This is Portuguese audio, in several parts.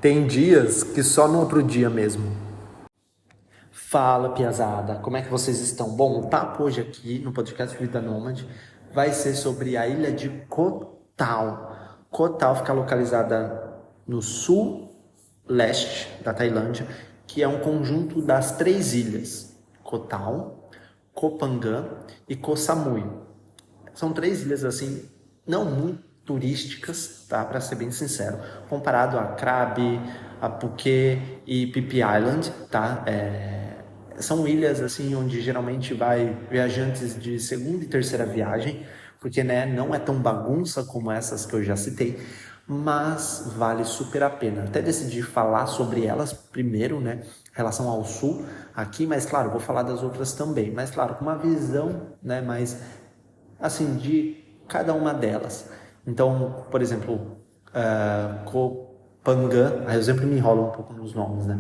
Tem dias que só no outro dia mesmo. Fala, piazada, como é que vocês estão? Bom, o papo hoje aqui no podcast Vida Nômade vai ser sobre a ilha de Koh Tao. Koh Tao fica localizada no sul-leste da Tailândia, que é um conjunto das três ilhas, Koh Tao, Koh Phangan e Koh Samui. São três ilhas assim, não muito turísticas, tá? Para ser bem sincero, comparado a Krabi, a Phuket e Phi Phi Island, tá? São ilhas assim onde geralmente vai viajantes de segunda e terceira viagem, porque né, não é tão bagunça como essas que eu já citei, mas vale super a pena. Até decidi falar sobre elas primeiro, né, em relação ao sul aqui, mas claro, vou falar das outras também, mas claro, com uma visão, né, mais assim de cada uma delas. Então, por exemplo, Koh Phangan, eu sempre me enrolo um pouco nos nomes, né?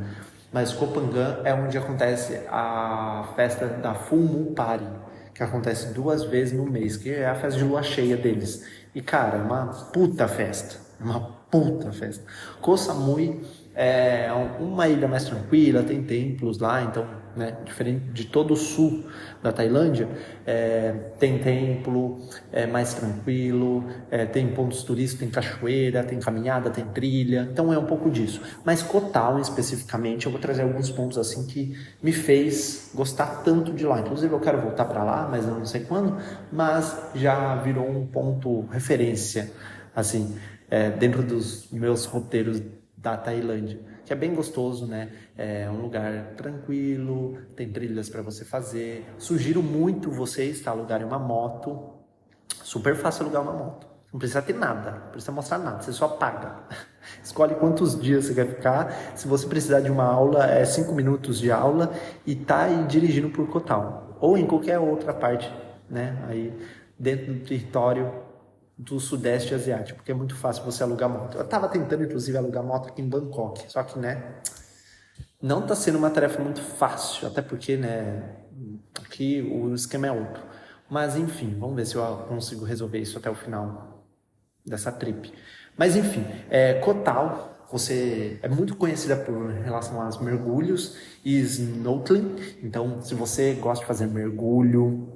Mas Koh Phangan é onde acontece a festa da Full Moon Party, que acontece 2 vezes no mês, que é a festa de lua cheia deles. E cara, é uma puta festa, uma puta festa. Koh Samui é uma ilha mais tranquila, tem templos lá, então, né, diferente de todo o sul da Tailândia, tem templo, é mais tranquilo, tem pontos turísticos, tem cachoeira, tem caminhada, tem trilha, então é um pouco disso. Mas Koh Tao, especificamente, eu vou trazer alguns pontos assim que me fez gostar tanto de lá. Inclusive eu quero voltar para lá, mas eu não sei quando, mas já virou um ponto referência, assim, dentro dos meus roteiros da Tailândia, que é bem gostoso, né? É um lugar tranquilo, tem trilhas para você fazer. Sugiro muito vocês alugarem uma moto. Super fácil alugar uma moto. Não precisa ter nada, não precisa mostrar nada, você só paga. Escolhe quantos dias você quer ficar. Se você precisar de uma aula, 5 minutos de aula e tá aí dirigindo por Koh Tao. Ou em qualquer outra parte, né? Aí dentro do território do Sudeste Asiático, porque é muito fácil você alugar moto. Eu tava tentando, inclusive, alugar moto aqui em Bangkok, só que, né, não tá sendo uma tarefa muito fácil, até porque, né, aqui o esquema é outro. Mas, enfim, vamos ver se eu consigo resolver isso até o final dessa trip. Mas, enfim, Koh Tao, você é muito conhecida por relação aos mergulhos e snorkeling. Então, se você gosta de fazer mergulho,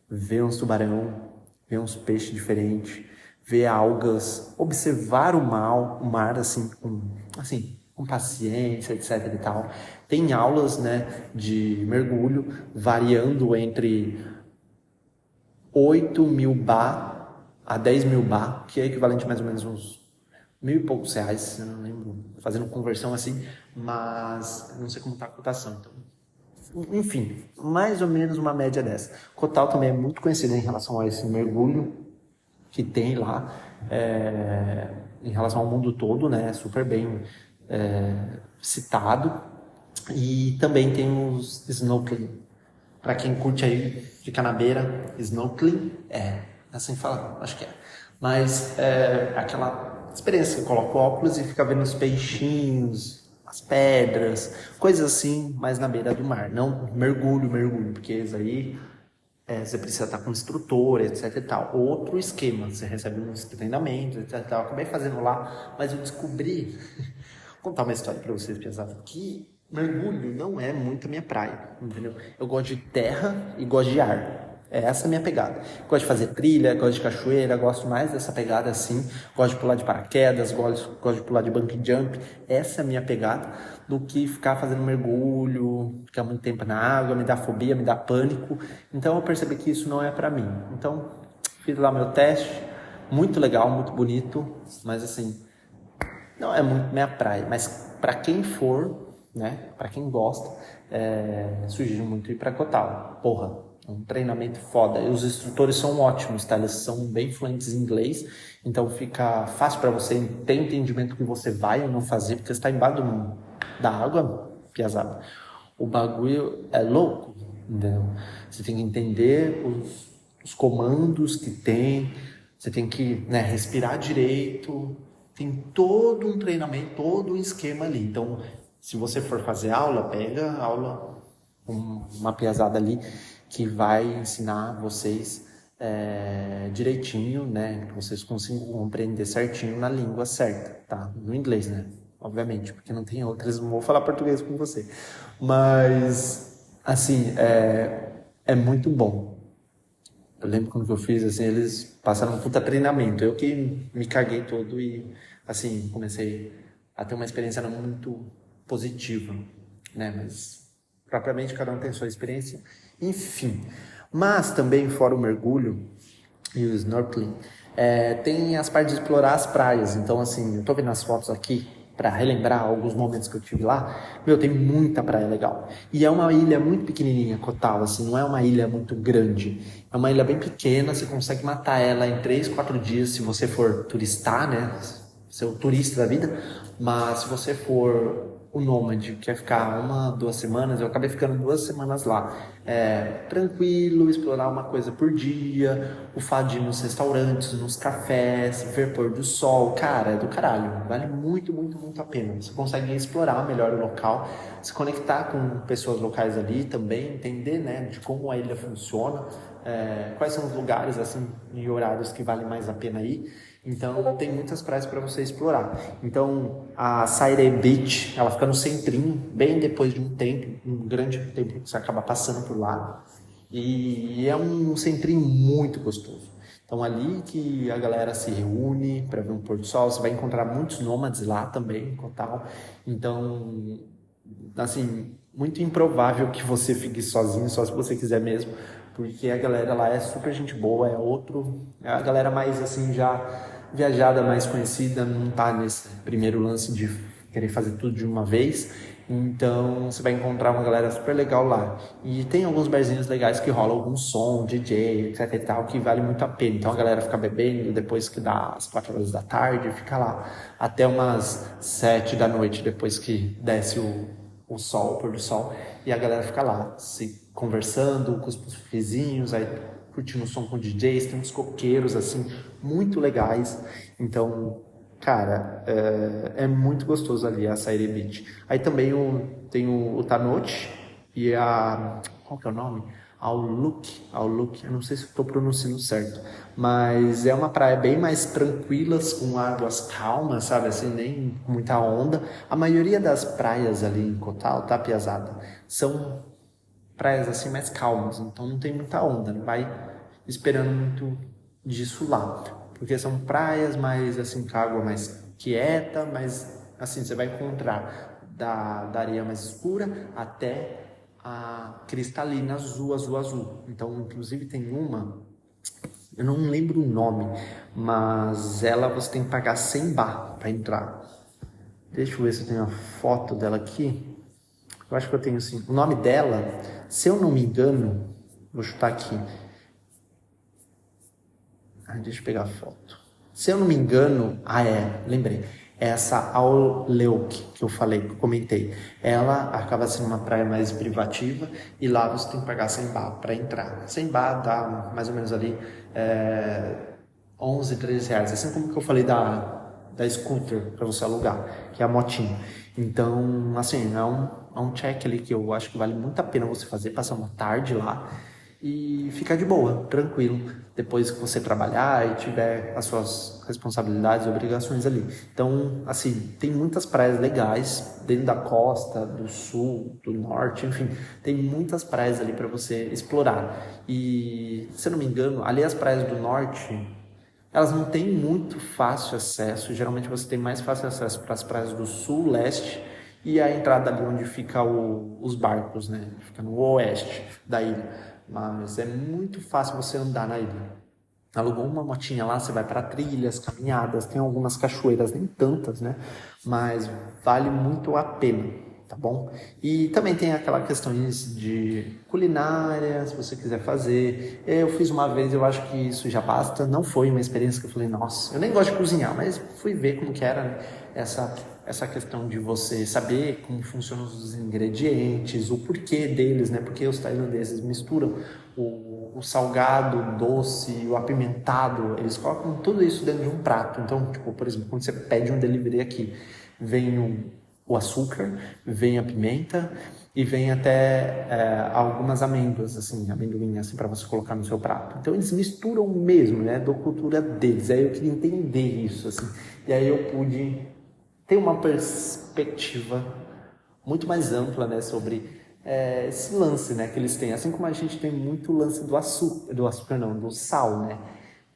ver uns tubarão, ver uns peixes diferentes, ver algas, observar o mar assim, com paciência, etc e tal. Tem aulas, né, de mergulho variando entre 8 mil baht a 10 mil baht, que é equivalente a mais ou menos uns mil e poucos reais, eu não lembro, fazendo conversão assim, mas não sei como está a cotação, então enfim, mais ou menos uma média dessa. Koh Tao também é muito conhecido em relação a esse mergulho que tem lá, em relação ao mundo todo, né? Super bem citado. E também tem os snorkeling. Para quem curte aí, fica na beira, snorkeling, assim fala, acho que é. Mas aquela experiência, você coloca o óculos e fica vendo os peixinhos, as pedras, coisas assim, mais na beira do mar. Não mergulho, porque isso aí você precisa estar com instrutor, etc e tal. Outro esquema, você recebe uns treinamentos, etc e tal. Eu acabei fazendo lá, mas eu descobri, vou contar uma história para vocês, pesado, que mergulho não é muito a minha praia, entendeu? Eu gosto de terra e gosto de ar. Essa é a minha pegada. Gosto de fazer trilha, gosto de cachoeira, gosto mais dessa pegada assim. Gosto de pular de paraquedas, gosto de pular de bungee jump. Essa é a minha pegada, do que ficar fazendo mergulho, ficar muito tempo na água, me dá fobia, me dá pânico. Então eu percebi que isso não é pra mim. Então fiz lá meu teste, muito legal, muito bonito, mas assim, não é muito minha praia. Mas pra quem for, né, pra quem gosta, sugiro muito ir pra Koh Tao. Porra, é um treinamento foda. E os instrutores são ótimos, tá? Eles são bem fluentes em inglês, então fica fácil para você ter entendimento do que você vai ou não fazer, porque você está embaixo da água, piazada. O bagulho é louco, entendeu? Você tem que entender os comandos que tem, você tem que, né, respirar direito, tem todo um treinamento, todo um esquema ali. Então, se você for fazer aula, pega aula com uma piazada ali que vai ensinar vocês direitinho, né? Que vocês consigam compreender certinho na língua certa, tá? No inglês, né? obviamente, porque não tem outras, não vou falar português com você. Mas, assim, é muito bom. Eu lembro quando que eu fiz, assim, eles passaram um puta treinamento. Eu que me caguei todo e, assim, comecei a ter uma experiência não muito positiva, né? Mas, propriamente, cada um tem sua experiência. Enfim. Mas também, fora o mergulho e o snorkeling, tem as partes de explorar as praias. Então, assim, eu tô vendo as fotos aqui para relembrar alguns momentos que eu tive lá. Meu, tem muita praia legal. E é uma ilha muito pequenininha, Kotal, assim, não é uma ilha muito grande. É uma ilha bem pequena, você consegue matar ela em 3, 4 dias se você for turistar, né? Ser o turista da vida. Mas se você for o nômade, que quer ficar 1, 2 semanas, eu acabei ficando 2 semanas lá. Tranquilo, explorar uma coisa por dia, o fato de ir nos restaurantes, nos cafés, ver pôr do sol, cara, é do caralho. Vale muito, muito, muito a pena. Você consegue explorar melhor o local, se conectar com pessoas locais ali também, entender, né, de como a ilha funciona, quais são os lugares, assim, e horários que valem mais a pena ir. Então, tem muitas praias para você explorar. Então, a Sairé Beach, ela fica no centrinho, bem depois de um tempo, um grande tempo que você acaba passando por lá. E é um centrinho muito gostoso. Então, ali que a galera se reúne para ver um pôr do sol, você vai encontrar muitos nômades lá também, em Kotal. Então, assim, muito improvável que você fique sozinho, só se você quiser mesmo, porque a galera lá é super gente boa, é a galera mais, assim, já viajada, mais conhecida, não tá nesse primeiro lance de querer fazer tudo de uma vez. Então você vai encontrar uma galera super legal lá. E tem alguns barzinhos legais que rola algum som, DJ, etc e tal, que vale muito a pena. Então a galera fica bebendo depois que dá as 4 horas da tarde, fica lá até umas 7 da noite, depois que desce o sol, o pôr do sol, e a galera fica lá, se conversando com os vizinhos, aí curtindo o som com DJs, tem uns coqueiros, assim, muito legais. Então, cara, é muito gostoso ali a Sairé Beach. Aí também tem o Tanote e qual que é o nome? Auluk, eu não sei se estou pronunciando certo, mas é uma praia bem mais tranquilas, com águas calmas, sabe, assim, nem com muita onda. A maioria das praias ali em Kotal, tá, piazada, são praias assim mais calmas, então não tem muita onda, não vai esperando muito disso lá, porque são praias mais assim com a água mais quieta, mas assim você vai encontrar da areia mais escura até a cristalina azul, azul, azul. Então, inclusive tem uma, eu não lembro o nome, mas ela você tem que pagar 100 baht para entrar. Deixa eu ver se eu tenho a foto dela aqui. Eu acho que eu tenho sim. O nome dela, se eu não me engano, vou chutar aqui. Deixa eu pegar a foto. Se eu não me engano, lembrei. Essa Auluk que eu falei, que eu comentei, ela acaba sendo uma praia mais privativa e lá você tem que pagar 100 baht para entrar. 100 baht dá mais ou menos ali 11, 13 reais. Assim como que eu falei da scooter para você alugar, que é a motinha. Então, assim, é um check ali que eu acho que vale muito a pena você fazer, passar uma tarde lá e ficar de boa, tranquilo, depois que você trabalhar e tiver as suas responsabilidades e obrigações ali. Então, assim, tem muitas praias legais dentro da costa, do sul, do norte, enfim, tem muitas praias ali para você explorar. E, se eu não me engano, ali as praias do norte, elas não têm muito fácil acesso. Geralmente você tem mais fácil acesso para as praias do sul, leste e a entrada ali onde fica os barcos, né? Fica no oeste da ilha. Mas é muito fácil você andar na ilha. Alugou uma motinha lá, você vai para trilhas, caminhadas, tem algumas cachoeiras, nem tantas, né? Mas vale muito a pena, tá bom? E também tem aquela questão de culinária, se você quiser fazer. Eu fiz uma vez, eu acho que isso já basta. Não foi uma experiência que eu falei, nossa, eu nem gosto de cozinhar, mas fui ver como que era, né? Essa questão de você saber como funcionam os ingredientes, o porquê deles, né? Porque os tailandeses misturam o salgado, o doce, o apimentado, eles colocam tudo isso dentro de um prato. Então, tipo, por exemplo, quando você pede um delivery aqui, vem o açúcar, vem a pimenta e vem até algumas amêndoas, assim, amendoim, assim, para você colocar no seu prato. Então, eles misturam mesmo, né? Da cultura deles. Aí eu queria entender isso, assim. E aí eu pude tem uma perspectiva muito mais ampla, né, sobre esse lance, né, que eles têm. Assim como a gente tem muito lance do açúcar não, do sal, né,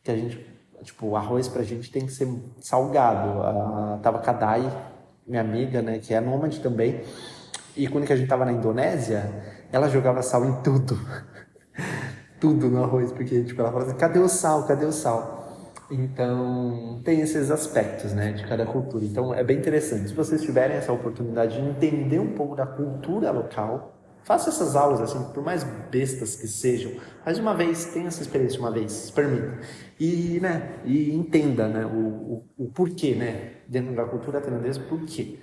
que a gente, tipo, o arroz pra gente tem que ser salgado. A Tabakadai, minha amiga, né, que é nômade também, e quando que a gente tava na Indonésia, ela jogava sal em tudo. Tudo no arroz, porque tipo, ela fala assim, cadê o sal, cadê o sal? Então, tem esses aspectos, né, de cada cultura. Então, é bem interessante. Se vocês tiverem essa oportunidade de entender um pouco da cultura local, faça essas aulas, assim, por mais bestas que sejam. Faz uma vez, tenha essa experiência uma vez, se permita. E, né, e entenda, né, o porquê, né, dentro da cultura tailandesa, por quê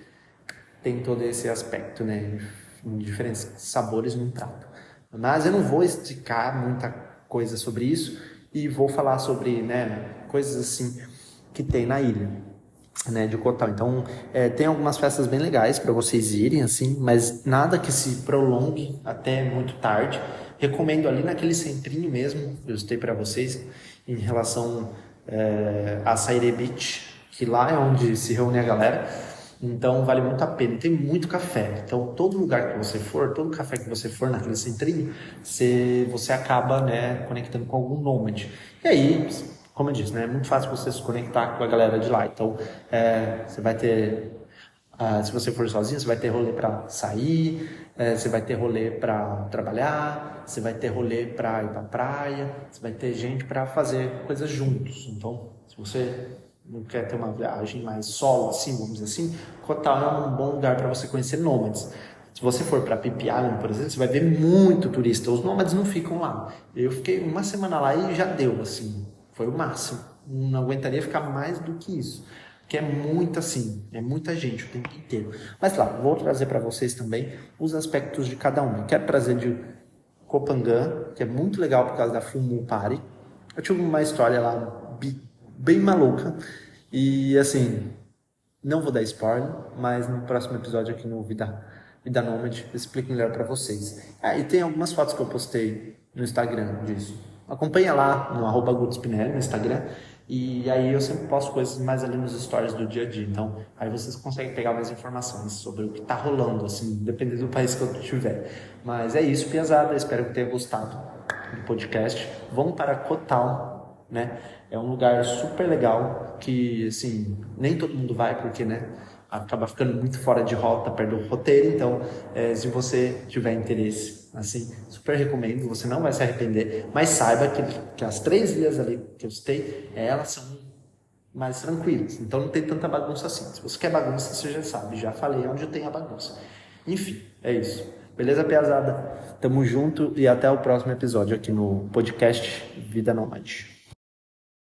tem todo esse aspecto, né, em diferentes sabores num prato. Mas eu não vou esticar muita coisa sobre isso e vou falar sobre, né, coisas assim que tem na ilha, né, de Koh Tao. Então, tem algumas festas bem legais para vocês irem, assim, mas nada que se prolongue até muito tarde. Recomendo ali naquele centrinho mesmo, eu citei para vocês, em relação a Saire Beach, que lá é onde se reúne a galera. Então vale muito a pena. Tem muito café. Então todo lugar que você for, todo café que você for naquele centrinho, você acaba, né, conectando com algum nômade. E aí, como eu disse, né, é muito fácil você se conectar com a galera de lá. Então você vai ter, se você for sozinho, você vai ter rolê para sair, você vai ter rolê para trabalhar, você vai ter rolê para ir para praia, você vai ter gente para fazer coisas juntos. Então, se você não quer ter uma viagem mais solo, assim, vamos dizer assim, Koh Tao é um bom lugar para você conhecer nômades. Se você for para Phi Phi Island, por exemplo, você vai ver muito turista. Os nômades não ficam lá. Eu fiquei uma semana lá e já deu, assim, foi o máximo. Não aguentaria ficar mais do que isso, porque é muito assim, é muita gente o tempo inteiro. Mas claro, vou trazer para vocês também os aspectos de cada um. Quero trazer de Koh Phangan, que é muito legal por causa da Full Moon Party. Eu tive uma história lá bem maluca. E assim, não vou dar spoiler, mas no próximo episódio aqui no Vida Nômade eu explico melhor pra vocês. E tem algumas fotos que eu postei no Instagram disso. Acompanha lá no @GutoSpinelli no Instagram. E aí eu sempre posto coisas mais ali nos stories do dia a dia. Então, aí vocês conseguem pegar mais informações sobre o que tá rolando, assim, dependendo do país que eu estiver. Mas é isso, piazada. Espero que tenha gostado do podcast. Vamos para Koh Tao, né? É um lugar super legal que, assim, nem todo mundo vai porque, né, acaba ficando muito fora de rota, perto do roteiro. Então, se você tiver interesse, assim, super recomendo, você não vai se arrepender. Mas saiba que as 3 ilhas ali que eu citei, elas são mais tranquilas. Então, não tem tanta bagunça assim. Se você quer bagunça, você já sabe. Já falei onde tem a bagunça. Enfim, é isso. Beleza, piazada? Tamo junto e até o próximo episódio aqui no podcast Vida Nômade.